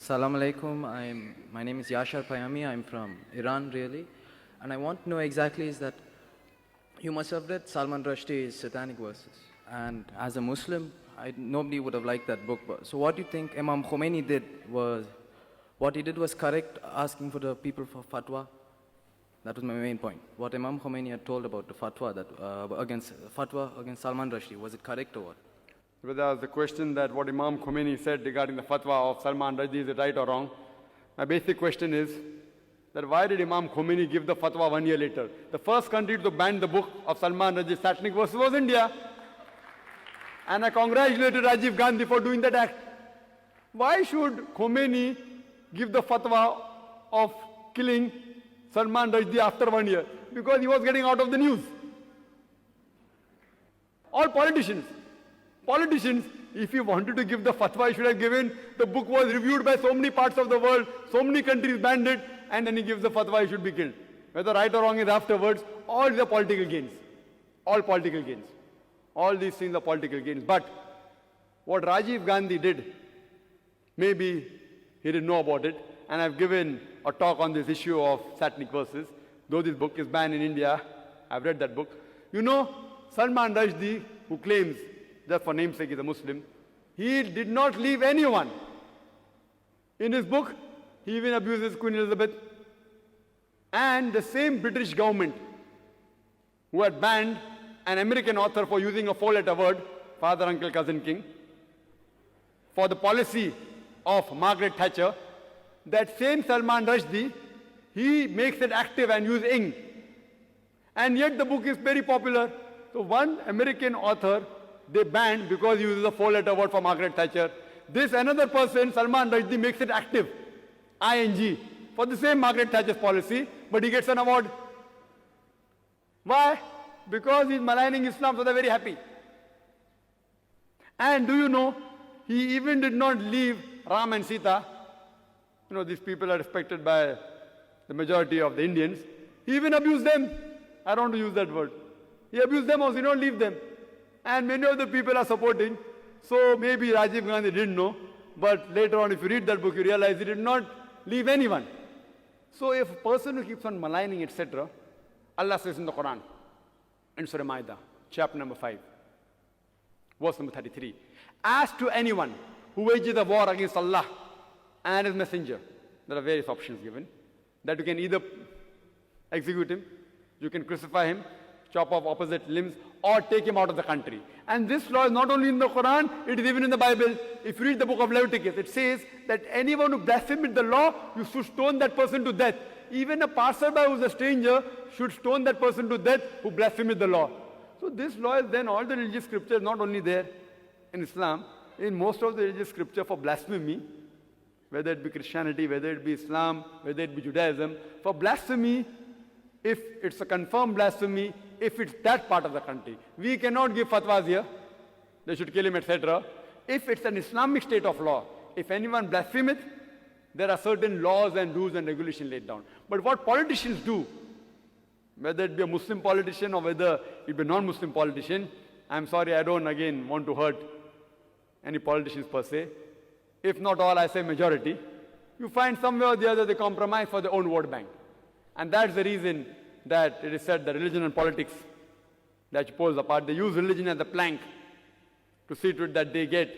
Assalamu alaikum. My name is Yashar Payami. I'm from Iran, really. And I want to know exactly is that you must have read Salman Rushdie's Satanic Verses. And as a Muslim, nobody would have liked that book. So what do you think Imam Khomeini did was, what he did was correct, asking for the people for fatwa? That was my main point. What Imam Khomeini had told about the fatwa, against Salman Rushdie, was it correct or what? Whether the question that what Imam Khomeini said regarding the fatwa of Salman Rushdie, is it right or wrong? My basic question is that why did Imam Khomeini give the fatwa 1 year later? The first country to ban the book of Salman Rushdie's Satanic Verses was India. And I congratulated Rajiv Gandhi for doing that act. Why should Khomeini give the fatwa of killing Salman Rushdie after 1 year? Because he was getting out of the news. All politicians, if he wanted to give the fatwa, he should have given. The book was reviewed by so many parts of the world, so many countries banned it, and then he gives the fatwa, he should be killed. Whether right or wrong is afterwards, all these are political gains. All political gains. All these things are political gains. But what Rajiv Gandhi did, maybe he didn't know about it, and I've given a talk on this issue of Satanic Verses. Though this book is banned in India, I've read that book. You know, Salman Rushdie, who claims, just for namesake, he's a Muslim, he did not leave anyone. In his book, he even abuses Queen Elizabeth. And the same British government who had banned an American author for using a four-letter word, father, uncle, cousin, king, for the policy of Margaret Thatcher, that same Salman Rushdie, he makes it active and uses ing. And yet the book is very popular. So one American author, they banned because he uses a four-letter word for Margaret Thatcher. This another person, Salman Rushdie, makes it active, ing, for the same Margaret Thatcher's policy, but he gets an award. Why? Because he's maligning Islam, so they're very happy. And do you know, he even did not leave Ram and Sita. You know, these people are respected by the majority of the Indians. He even abused them. I don't want to use that word. He abused them also, he don't leave them. And many of the people are supporting. So maybe Rajiv Gandhi didn't know. But later on, if you read that book, you realize he did not leave anyone. So if a person who keeps on maligning, etc., Allah says in the Quran, in Surah Ma'idah, chapter number 5, verse number 33, as to anyone who wages a war against Allah and His Messenger, there are various options given, that you can either execute him, you can crucify him, chop off opposite limbs, or take him out of the country. And this law is not only in the Quran, it is even in the Bible. If you read the book of Leviticus, it says that anyone who blasphemes the law, you should stone that person to death. Even a passerby who is a stranger should stone that person to death who blasphemes the law. So this law is then all the religious scriptures, not only there in Islam, in most of the religious scripture for blasphemy, whether it be Christianity, whether it be Islam, whether it be Judaism, for blasphemy, if it's a confirmed blasphemy, if it's that part of the country. We cannot give fatwas here, they should kill him, etc. If it's an Islamic state of law, if anyone blasphemeth, there are certain laws and rules and regulations laid down. But what politicians do, whether it be a Muslim politician or whether it be a non-Muslim politician, I'm sorry, I don't again want to hurt any politicians per se. If not all, I say majority. You find somewhere or the other they compromise for their own vote bank. And that's the reason that it is said that religion and politics, that you pose apart, they use religion as a plank to see to it that they get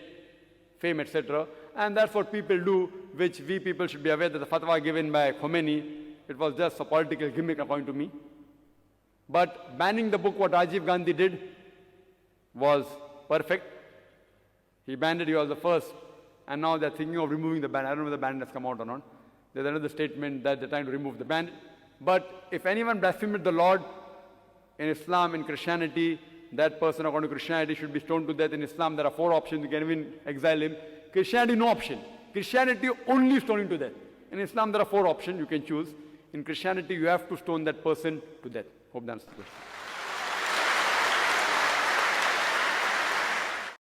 fame, etc. And that's what people do, which we people should be aware that the fatwa given by Khomeini, it was just a political gimmick according to me. But banning the book, what Rajiv Gandhi did, was perfect. He banned it, he was the first. And now they're thinking of removing the ban. I don't know whether the ban has come out or not. There's another statement that they're trying to remove the ban. But if anyone blasphemed the Lord in Islam, in Christianity, that person according to Christianity should be stoned to death. In Islam, there are 4 options. You can even exile him. Christianity, no option. Christianity, only stoning to death. In Islam, there are 4 options you can choose. In Christianity, you have to stone that person to death. Hope that answers the question.